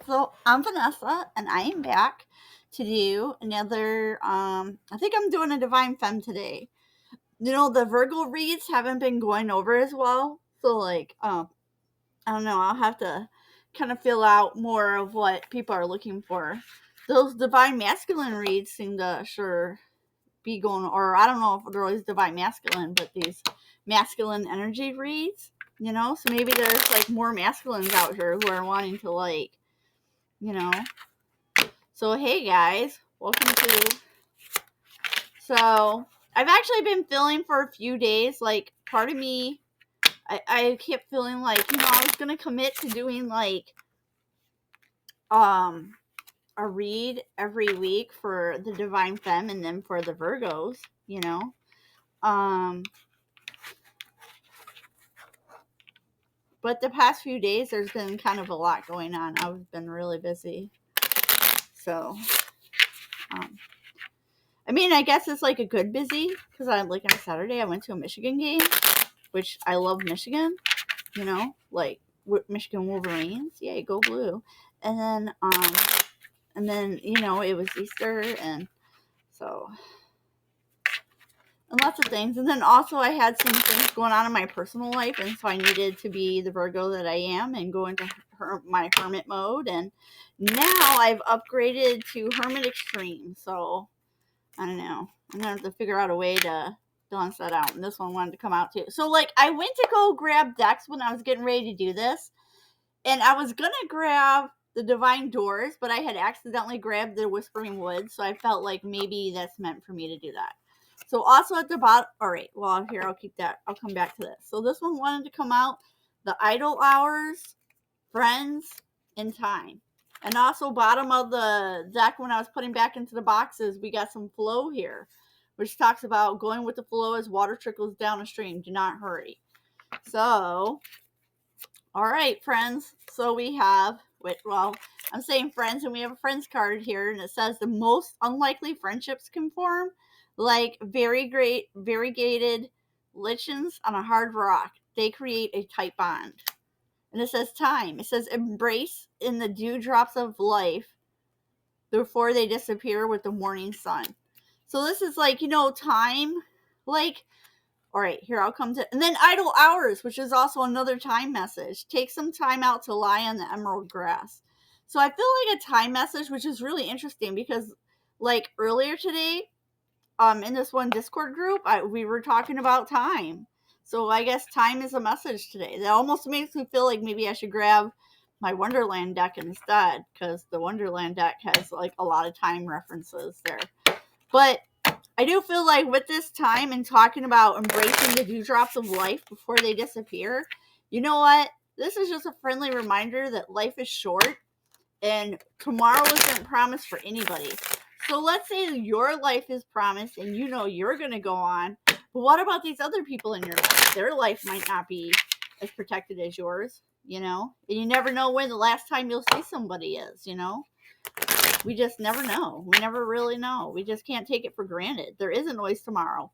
So I'm Vanessa, and I am back to do another. I think I'm doing a Divine Femme today. The Virgo reads haven't been going over as well, so I don't know. I'll have to kind of fill out more of what people are looking for. Those Divine Masculine reads seem to sure be going, or I don't know if they're always Divine Masculine, but these masculine energy reads. So maybe there's like more masculines out here who are wanting to you know. So hey guys, welcome to. So I've actually been feeling for a few days. Like part of me, I kept feeling like I was gonna commit to doing um a read every week for the Divine Femme and then for the Virgos. Um, but the past few days there's been kind of a lot going on. I've been really busy, so um, I guess it's like a good busy because I'm like on Saturday I went to a Michigan game, which I love Michigan, like Michigan Wolverines, yay, go blue. And then it was Easter, and so and lots of things. And then also I had some things going on in my personal life, and so I needed to be the Virgo that I am and go into my hermit mode. And now I've upgraded to Hermit Extreme, so I don't know. I'm gonna have to figure out a way to balance that out. And this one wanted to come out too. So I went to go grab decks when I was getting ready to do this, and I was gonna grab the Divine Doors, but I had accidentally grabbed the Whispering Woods, so I felt like maybe that's meant for me to do that. So also at the bottom, all right, well here, I'll keep that. I'll come back to this. So this one wanted to come out, the Idle Hours, Friends, and Time. And also bottom of the deck when I was putting back into the boxes, we got some flow here, which talks about going with the flow as water trickles down a stream. Do not hurry. So, all right, friends. So we have, I'm saying friends, and we have a friends card here, and it says the most unlikely friendships can form, like very great variegated lichens on a hard rock. They create a tight bond. And it says time. It says embrace in the dewdrops of life before they disappear with the morning sun. So this is time. All right, here I'll come to. And then idle hours, which is also another time message. Take some time out to lie on the emerald grass. So I feel like a time message, which is really interesting because earlier today, in this one Discord group, we were talking about time. So I guess time is a message today. That almost makes me feel like maybe I should grab my Wonderland deck instead, because the Wonderland deck has a lot of time references there. But I do feel like with this time and talking about embracing the dewdrops of life before they disappear, you know what? This is just a friendly reminder that life is short and tomorrow isn't promised for anybody. So let's say your life is promised and you're going to go on. But what about these other people in your life? Their life might not be as protected as yours, And you never know when the last time you'll see somebody is, We just never know. We never really know. We just can't take it for granted. There isn't always tomorrow.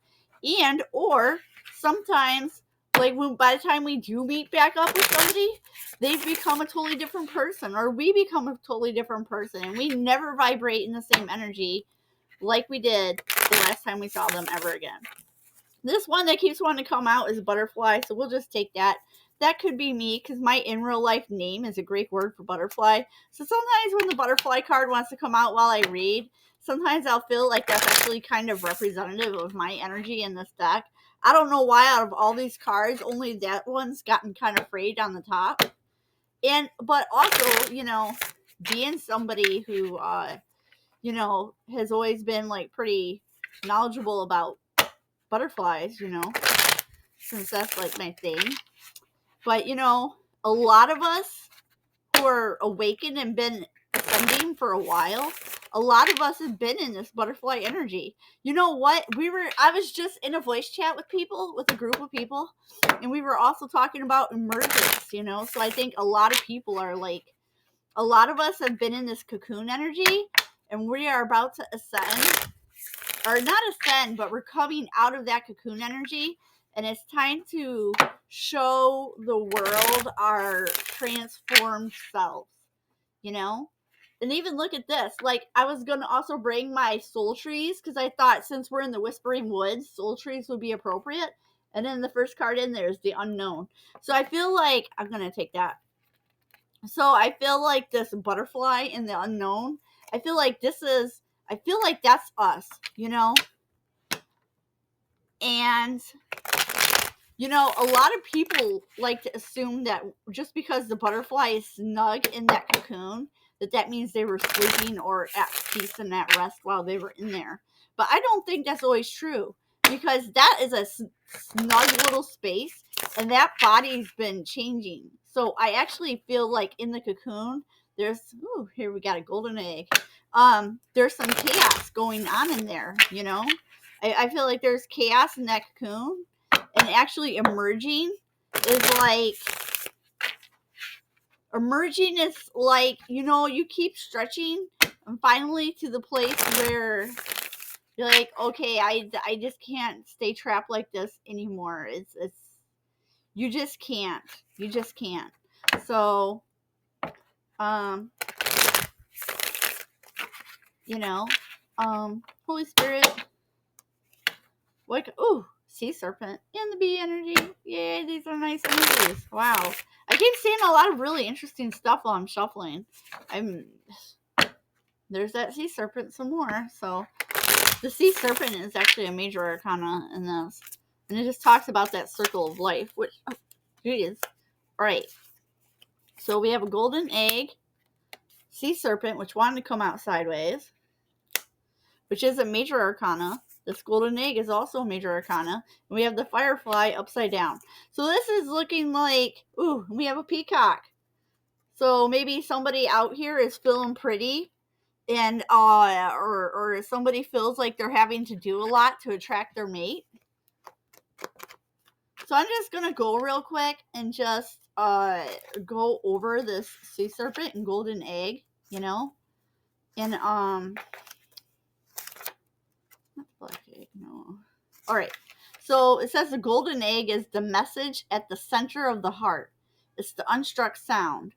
Or sometimes, by the time we do meet back up with somebody, they've become a totally different person, or we become a totally different person, and we never vibrate in the same energy like we did the last time we saw them ever again. This one that keeps wanting to come out is butterfly, so we'll just take that. That could be me because my in real life name is a Greek word for butterfly. So sometimes when the butterfly card wants to come out while I read, sometimes I'll feel like that's actually kind of representative of my energy in this deck. I don't know why out of all these cards, only that one's gotten kind of frayed on the top. But also, being somebody who, has always been pretty knowledgeable about butterflies, since that's my thing. But a lot of us who are awakened and been ascending for a while, a lot of us have been in this butterfly energy. You know what? I was just in a voice chat with a group of people, and we were also talking about emergence, So I think a lot of people are a lot of us have been in this cocoon energy, and we are about to ascend. Or not ascend, but we're coming out of that cocoon energy, and it's time to show the world our transformed selves. you know? And even look at this. Like, I was going to also bring my soul trees because I thought since we're in the Whispering Woods, soul trees would be appropriate. And then the first card in there is the unknown. So I feel like I'm going to take that. So I feel like this butterfly in the unknown, I feel like that's us, you know? And you know, a lot of people like to assume that just because the butterfly is snug in that cocoon, that means they were sleeping or at peace and at rest while they were in there. But I don't think that's always true because that is a snug little space and that body's been changing. So I actually feel like in the cocoon, here we got a golden egg. There's some chaos going on in there, you know? I feel like there's chaos in that cocoon and actually emerging is like, you know, you keep stretching and finally to the place where you're like, okay, I just can't stay trapped like this anymore. It's you just can't. So you know, Holy Spirit, like, ooh, sea serpent and the bee energy. Yay, these are nice energies. Wow. I keep seeing a lot of really interesting stuff while I'm shuffling. There's that sea serpent some more. So the sea serpent is actually a major arcana in this. And it just talks about that circle of life, which, geez. All right. So we have a golden egg, sea serpent, which wanted to come out sideways, which is a major arcana. This golden egg is also a major arcana. And we have the firefly upside down. So this is looking like, ooh, we have a peacock. So maybe somebody out here is feeling pretty and or somebody feels like they're having to do a lot to attract their mate. So I'm just going to go real quick and just go over this sea serpent and golden egg, you know? And black egg, no. All right. So it says the golden egg is the message at the center of the heart. It's the unstruck sound.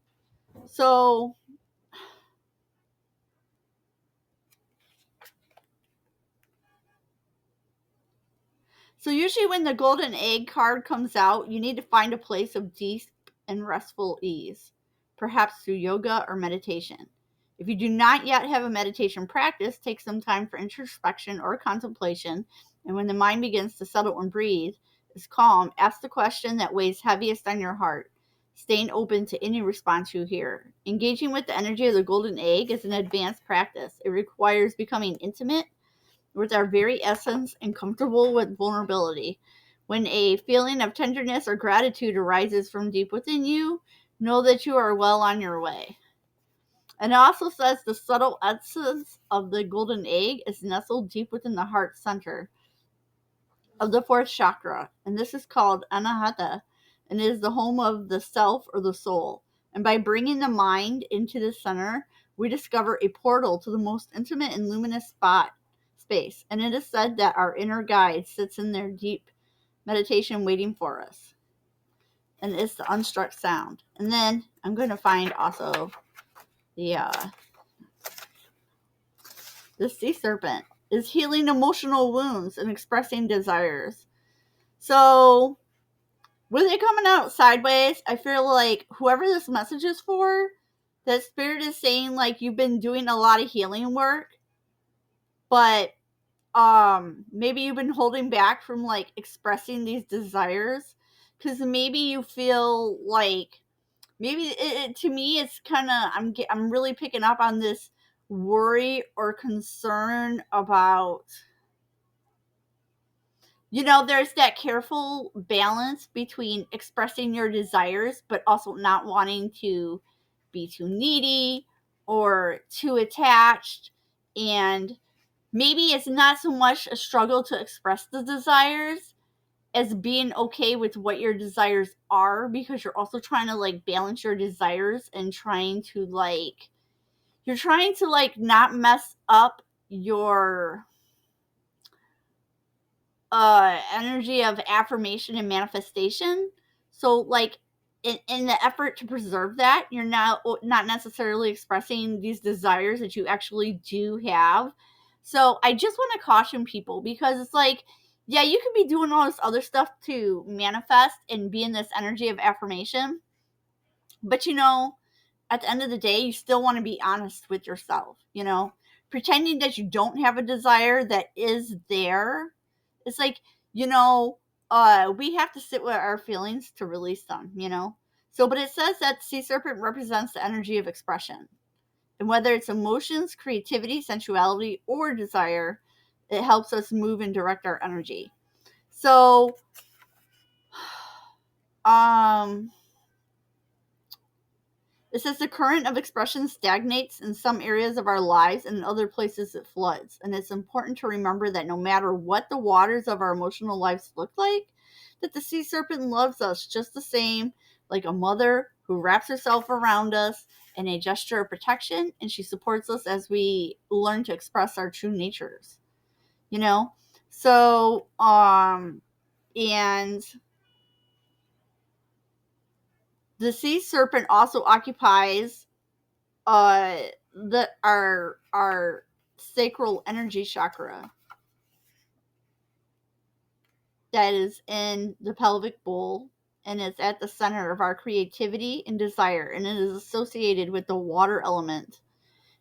So usually when the golden egg card comes out, you need to find a place of deep and restful ease, perhaps through yoga or meditation. If you do not yet have a meditation practice, take some time for introspection or contemplation, and when the mind begins to settle and breathe, is calm, ask the question that weighs heaviest on your heart, staying open to any response you hear. Engaging with the energy of the golden egg is an advanced practice. It requires becoming intimate with our very essence and comfortable with vulnerability. When a feeling of tenderness or gratitude arises from deep within you, know that you are well on your way. And it also says the subtle essence of the golden egg is nestled deep within the heart center of the fourth chakra, and this is called Anahata, and it is the home of the self or the soul. And by bringing the mind into the center, we discover a portal to the most intimate and luminous space. And it is said that our inner guide sits in their deep meditation waiting for us. And it's the unstruck sound. And then I'm going to find also the sea serpent is healing emotional wounds and expressing desires. So with it coming out sideways, I feel like whoever this message is for, that spirit is saying like you've been doing a lot of healing work, but maybe you've been holding back from like expressing these desires because maybe you feel like maybe to me it's kind of I'm really picking up on this worry or concern about, you know, there's that careful balance between expressing your desires but also not wanting to be too needy or too attached. And maybe it's not so much a struggle to express the desires as being okay with what your desires are, because you're also trying to like balance your desires and trying to like not mess up your energy of affirmation and manifestation. So like in the effort to preserve that, you're not necessarily expressing these desires that you actually do have. So I just want to caution people, because it's like, yeah, you could be doing all this other stuff to manifest and be in this energy of affirmation, but at the end of the day, you still want to be honest with yourself. Pretending that you don't have a desire that is there. It's like, we have to sit with our feelings to release them. So, but it says that sea serpent represents the energy of expression. And whether it's emotions, creativity, sensuality, or desire, it helps us move and direct our energy. So, it says the current of expression stagnates in some areas of our lives, and in other places it floods. And it's important to remember that no matter what the waters of our emotional lives look like, that the sea serpent loves us just the same, like a mother who wraps herself around us in a gesture of protection, and she supports us as we learn to express our true natures. So, and the sea serpent also occupies our sacral energy chakra that is in the pelvic bowl, and it's at the center of our creativity and desire, and it is associated with the water element.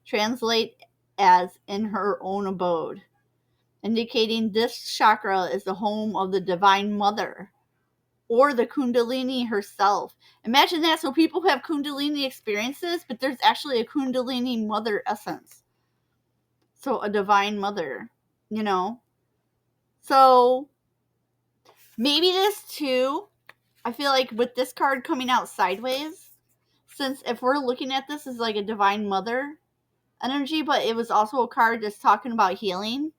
Translate as in her own abode, indicating this chakra is the home of the divine mother or the kundalini herself. Imagine that. So people have kundalini experiences, but there's actually a kundalini mother essence. So a divine mother, So maybe this too, I feel like with this card coming out sideways, since if we're looking at this as like a divine mother energy, but it was also a card that's talking about healing.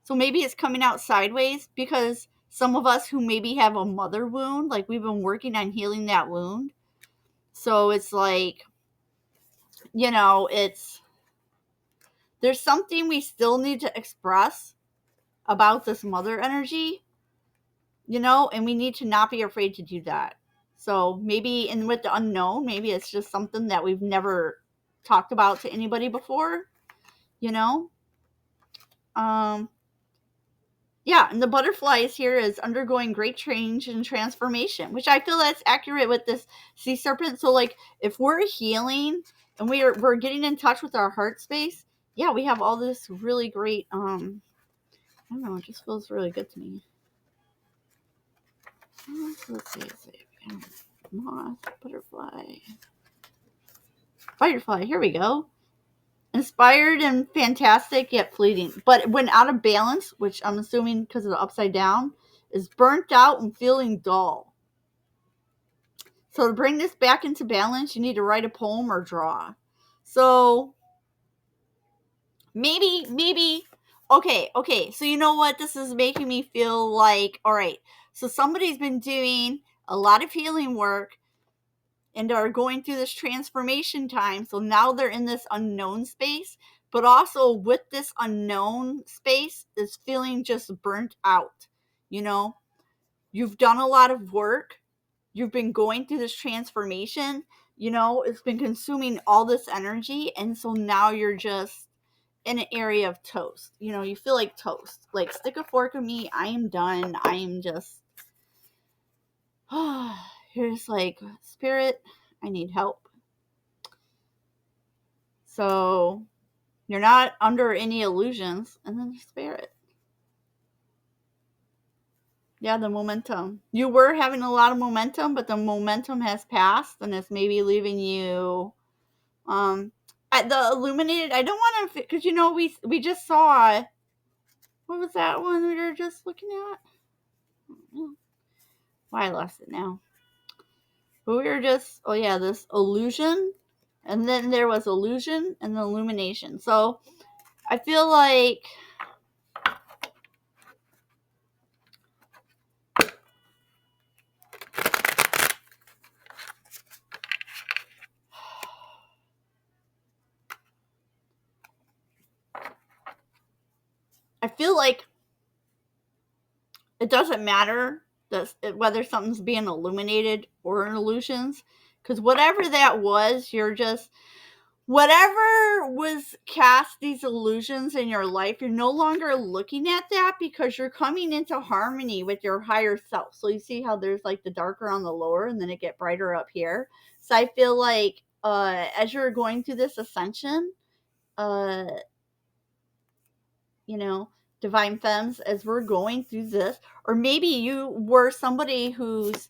So maybe it's coming out sideways because some of us who maybe have a mother wound, like we've been working on healing that wound. So it's like, there's something we still need to express about this mother energy, and we need to not be afraid to do that. So maybe, and with the unknown, maybe it's just something that we've never talked about to anybody before, yeah, and the butterflies here is undergoing great change and transformation, which I feel that's accurate with this sea serpent. So like if we're healing and we're getting in touch with our heart space, yeah, we have all this really great I don't know, it just feels really good to me. Let's see. Moth, butterfly, firefly. Here we go. Inspired and fantastic, yet fleeting. But when out of balance, which I'm assuming because of the upside down, is burnt out and feeling dull. So to bring this back into balance, you need to write a poem or draw. So maybe. Okay. So you know what? This is making me feel like, all right. So somebody's been doing a lot of healing work and are going through this transformation time. So now they're in this unknown space, but also with this unknown space is feeling just burnt out. You've done a lot of work. You've been going through this transformation. It's been consuming all this energy. And so now you're just in an area of toast. You feel like toast. Like, stick a fork in me. I am done. I am just, here's like, spirit, I need help. So you're not under any illusions. And then the spirit. Yeah, the momentum. You were having a lot of momentum, but the momentum has passed and it's maybe leaving you at the illuminated. I don't want to, because we just saw, what was that one we were just looking at? Why I lost it now. But we were just, oh yeah, this illusion, and then there was illusion and the illumination. So I feel like it doesn't matter whether something's being illuminated or an illusions. Because whatever that was, whatever was cast these illusions in your life, you're no longer looking at that because you're coming into harmony with your higher self. So you see how there's like the darker on the lower and then it get brighter up here. So I feel like as you're going through this ascension, uh, you know, divine femmes, as we're going through this, or maybe you were somebody who's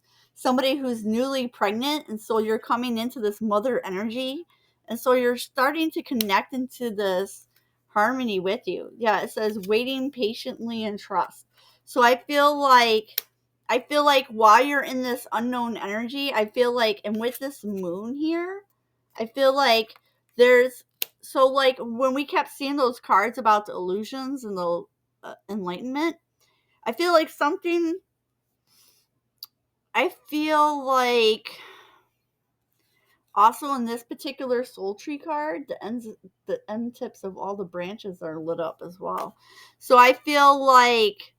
newly pregnant, and so you're coming into this mother energy, and so you're starting to connect into this harmony with you. Yeah, it says waiting patiently and trust. So I feel like while you're in this unknown energy, I feel like, and with this moon here, I feel like there's, so like when we kept seeing those cards about the illusions and the enlightenment, I feel like something, I feel like also in this particular soul tree card, the end tips of all the branches are lit up as well. So I feel like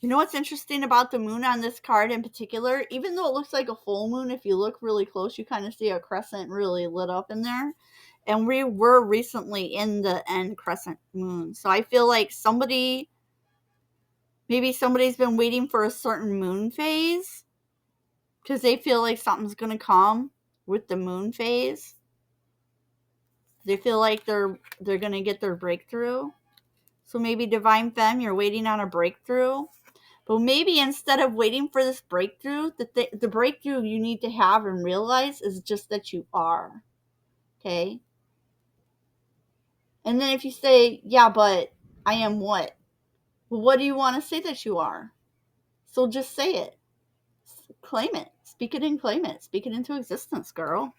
you know what's interesting about the moon on this card in particular? Even though it looks like a full moon, if you look really close, you kind of see a crescent really lit up in there. And we were recently in the end crescent moon. So I feel like maybe somebody's been waiting for a certain moon phase because they feel like something's going to come with the moon phase. They feel like they're going to get their breakthrough. So maybe Divine Femme, you're waiting on a breakthrough. But maybe instead of waiting for this breakthrough, the breakthrough you need to have and realize is just that you are. Okay? And then if you say, yeah, but I am what? Well, what do you want to say that you are? So just say it. Claim it. Speak it and claim it. Speak it into existence, girl.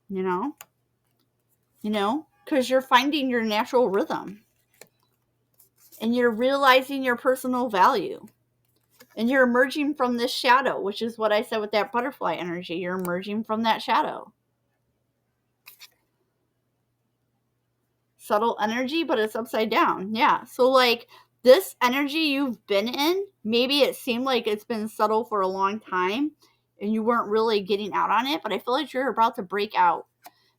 You know? Because you're finding your natural rhythm. And you're realizing your personal value. And you're emerging from this shadow, which is what I said with that butterfly energy. You're emerging from that shadow. Subtle energy, but it's upside down. Yeah. So, like, this energy you've been in, maybe it seemed like it's been subtle for a long time and you weren't really getting out on it, but I feel like you're about to break out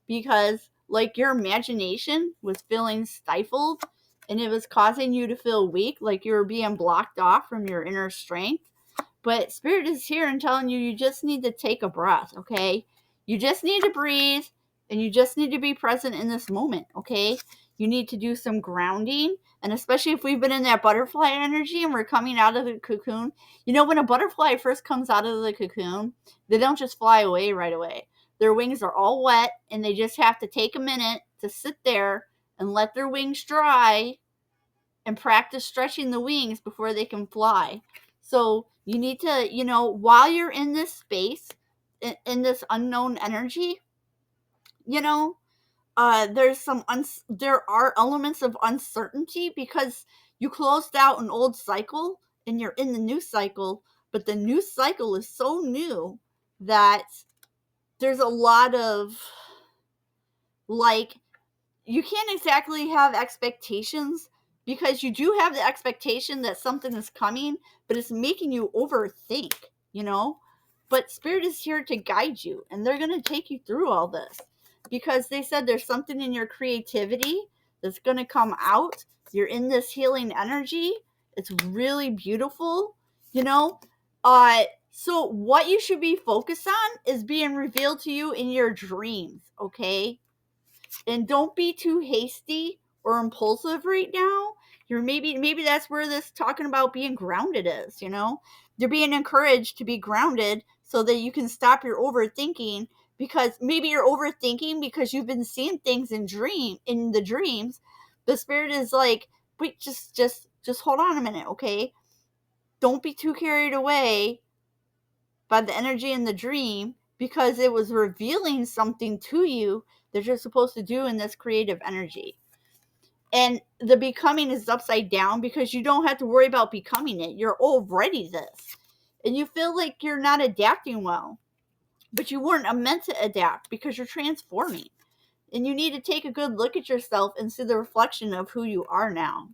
because, like, your imagination was feeling stifled and it was causing you to feel weak, like you were being blocked off from your inner strength. But Spirit is here and telling you, you just need to take a breath, okay? You just need to breathe and you just need to be present in this moment, okay? You need to do some grounding. And especially if we've been in that butterfly energy and we're coming out of the cocoon. When a butterfly first comes out of the cocoon, they don't just fly away right away. Their wings are all wet and they just have to take a minute to sit there and let their wings dry and practice stretching the wings before they can fly. So you need to, while you're in this space, in this unknown energy, there are elements of uncertainty because you closed out an old cycle and you're in the new cycle, but the new cycle is so new that there's a lot of, like, you can't exactly have expectations because you do have the expectation that something is coming, but it's making you overthink, But Spirit is here to guide you, and they're going to take you through all this because they said there's something in your creativity that's going to come out. You're in this healing energy. It's really beautiful, you know? So what you should be focused on is being revealed to you in your dreams, okay? And don't be too hasty or impulsive right now. Maybe that's where this talking about being grounded is, You're being encouraged to be grounded so that you can stop your overthinking, because maybe you're overthinking because you've been seeing things in the dreams. The Spirit is like, wait, just hold on a minute, okay? Don't be too carried away by the energy in the dream, because it was revealing something to you that you're supposed to do in this creative energy. And the becoming is upside down because you don't have to worry about becoming it. You're already this. And you feel like you're not adapting well. But you weren't meant to adapt because you're transforming. And you need to take a good look at yourself and see the reflection of who you are now.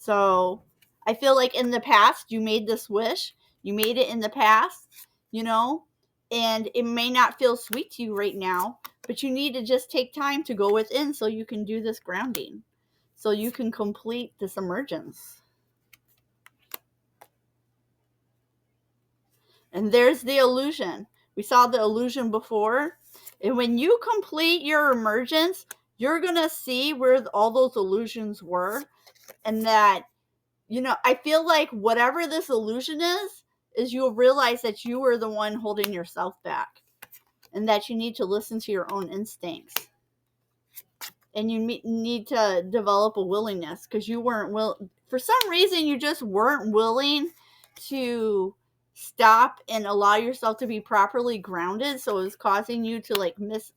So I feel like in the past, you made this wish, you made it in the past, you know, and it may not feel sweet to you right now, but you need to just take time to go within so you can do this grounding, so you can complete this emergence. And there's the illusion. We saw the illusion before. And when you complete your emergence, you're going to see where all those illusions were. And that, I feel like whatever this illusion is you'll realize that you were the one holding yourself back. And that you need to listen to your own instincts. And you need to develop a willingness, because you weren't for some reason you just weren't willing to stop and allow yourself to be properly grounded, so it was causing you to like miss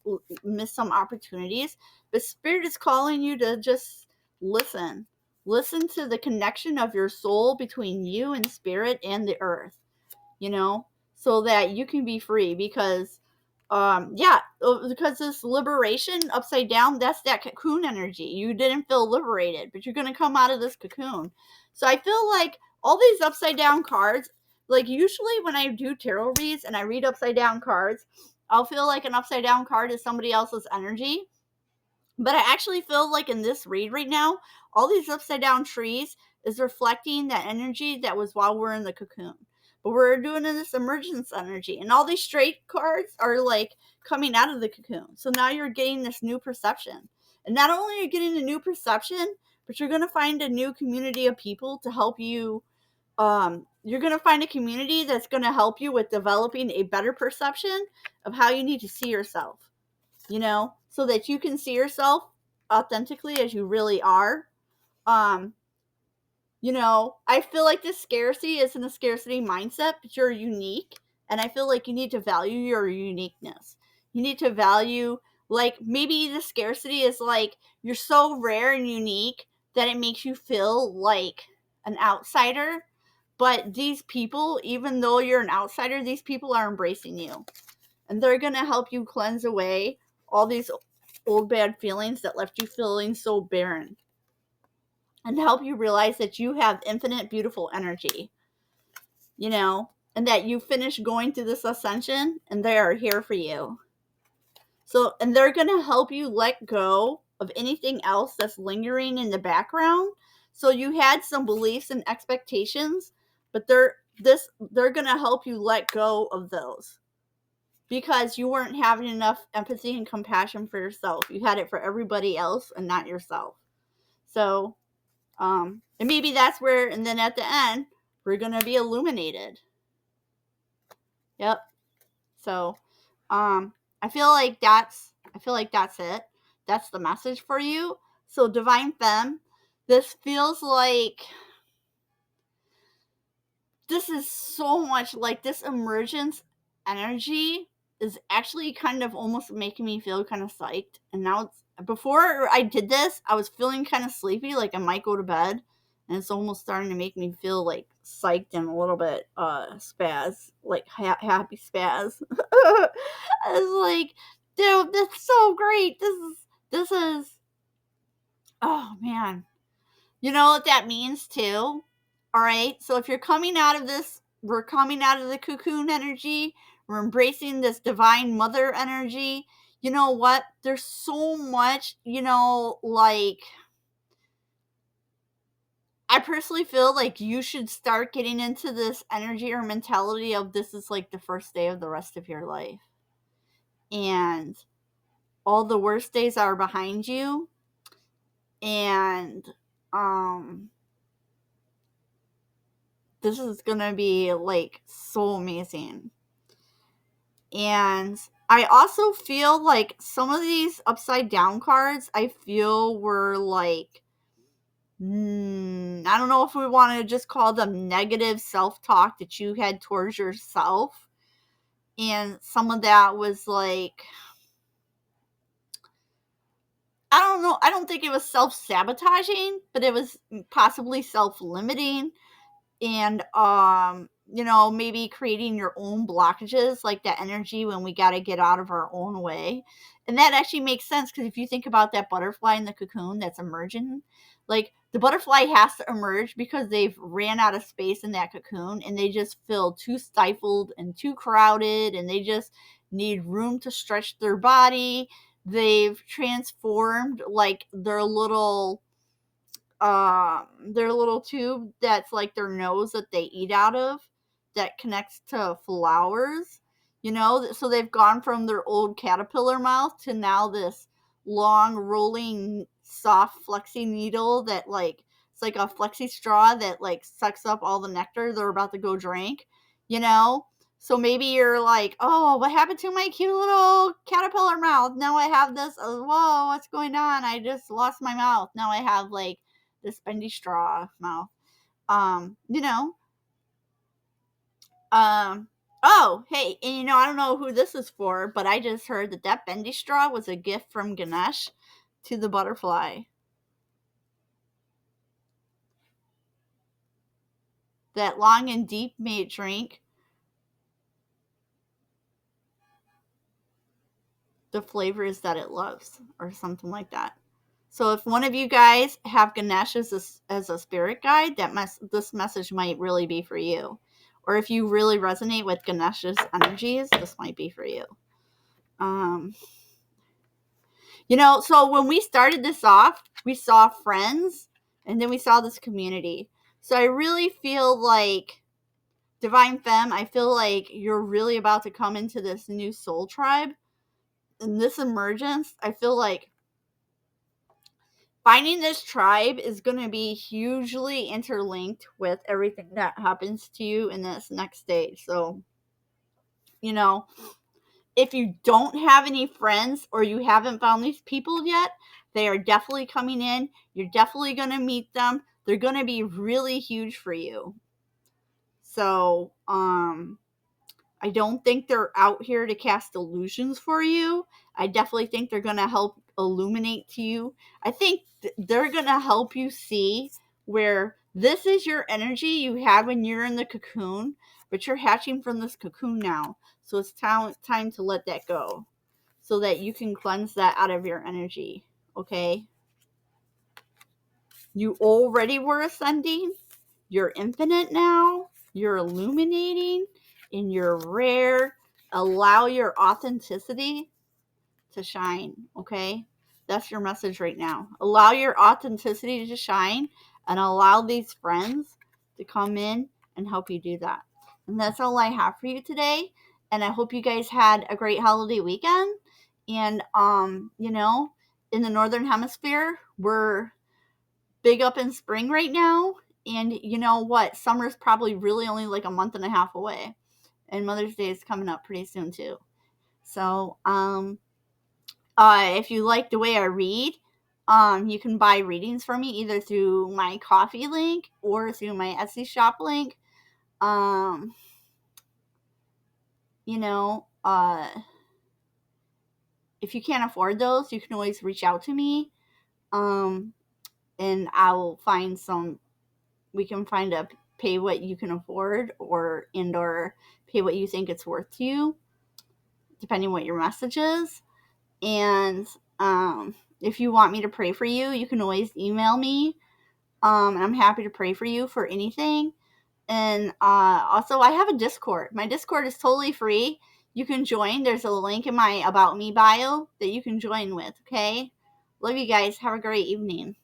some opportunities. But Spirit is calling you to just listen to the connection of your soul between you and Spirit and the earth, so that you can be free. Because because this liberation upside down, that's that cocoon energy. You didn't feel liberated, but you're going to come out of this cocoon. So I feel like all these upside down cards, like usually when I do tarot reads and I read upside down cards, I'll feel like an upside down card is somebody else's energy. But I actually feel like in this read right now, all these upside down trees is reflecting that energy that was while we're in the cocoon. But we're doing in this emergence energy. And all these straight cards are like coming out of the cocoon. So now you're getting this new perception. And not only are you getting a new perception, but you're going to find a new community of people to help you. You're going to find a community that's going to help you with developing a better perception of how you need to see yourself. So that you can see yourself authentically as you really are. I feel like this scarcity isn't a scarcity mindset, but you're unique. And I feel like you need to value your uniqueness. You need to value, like, maybe the scarcity is like, you're so rare and unique that it makes you feel like an outsider. But these people, even though you're an outsider, these people are embracing you. And they're going to help you cleanse away all these old bad feelings that left you feeling so barren. And help you realize that you have infinite beautiful energy. And that you finished going through this ascension and they are here for you. So, and they're going to help you let go of anything else that's lingering in the background. So you had some beliefs and expectations, but they're going to help you let go of those. Because you weren't having enough empathy and compassion for yourself. You had it for everybody else and not yourself. So, and maybe that's where, and then at the end, we're going to be illuminated. Yep. So, I feel like that's it. That's the message for you. So, Divine Femme, this feels like, this is so much like this emergence energy is actually kind of almost making me feel kind of psyched. And now before I did this, I was feeling kind of sleepy, like I might go to bed. And it's almost starting to make me feel like psyched and a little bit spaz, like happy spaz. I was like, dude, that's so great. This is, oh man. You know what that means too? All right. So if you're coming out of this, we're coming out of the cocoon energy. We're embracing this divine mother energy. You know what? There's so much, like, I personally feel like you should start getting into this energy or mentality of this is like the first day of the rest of your life. And all the worst days are behind you. And, this is gonna be like so amazing. And I also feel like some of these upside down cards, I feel were like, I don't know if we want to just call them negative self-talk that you had towards yourself. And some of that was like, I don't know, I don't think it was self-sabotaging, but it was possibly self-limiting. And maybe creating your own blockages, like that energy when we got to get out of our own way. And that actually makes sense, because if you think about that butterfly in the cocoon that's emerging, like the butterfly has to emerge because they've ran out of space in that cocoon and they just feel too stifled and too crowded and they just need room to stretch their body. They've transformed like their little tube that's like their nose that they eat out of that connects to flowers, so they've gone from their old caterpillar mouth to now this long rolling soft flexi needle that like it's like a flexi straw that like sucks up all the nectar they're about to go drink, you know so maybe you're like, oh, what happened to my cute little caterpillar mouth? Now I have this, whoa, what's going on? I just lost my mouth. Now I have like this bendy straw mouth. Um, you know. Oh, hey, and I don't know who this is for, but I just heard that bendy straw was a gift from Ganesh to the butterfly. That long and deep may it drink the flavors that it loves, or something like that. So if one of you guys have Ganesh as a spirit guide, this message might really be for you. Or if you really resonate with Ganesh's energies, this might be for you. So when we started this off, we saw friends and then we saw this community. So I really feel like, Divine Femme, I feel like you're really about to come into this new soul tribe. And this emergence, I feel like finding this tribe is going to be hugely interlinked with everything that happens to you in this next stage. So, if you don't have any friends or you haven't found these people yet, they are definitely coming in. You're definitely going to meet them. They're going to be really huge for you. So, I don't think they're out here to cast illusions for you. I definitely think they're going to help illuminate to you. I think they're going to help you see where this is your energy you had when you're in the cocoon, but you're hatching from this cocoon now. So it's time to let that go so that you can cleanse that out of your energy. Okay? You already were ascending. You're infinite now. You're illuminating and you're rare. Allow your authenticity to shine, okay? That's your message right now. Allow your authenticity to shine and allow these friends to come in and help you do that. And that's all I have for you today. And I hope you guys had a great holiday weekend. And, in the Northern Hemisphere, we're big up in spring right now. And you know what? Summer's probably really only like a month and a half away. And Mother's Day is coming up pretty soon too. So, if you like the way I read, you can buy readings from me either through my Ko-fi link or through my Etsy shop link. If you can't afford those, you can always reach out to me. And I will find we can find a pay what you can afford or pay what you think it's worth to you, depending what your message is. And if you want me to pray for you, you can always email me. And I'm happy to pray for you for anything. And also, I have a Discord. My Discord is totally free. You can join. There's a link in my About Me bio that you can join with, okay? Love you guys. Have a great evening.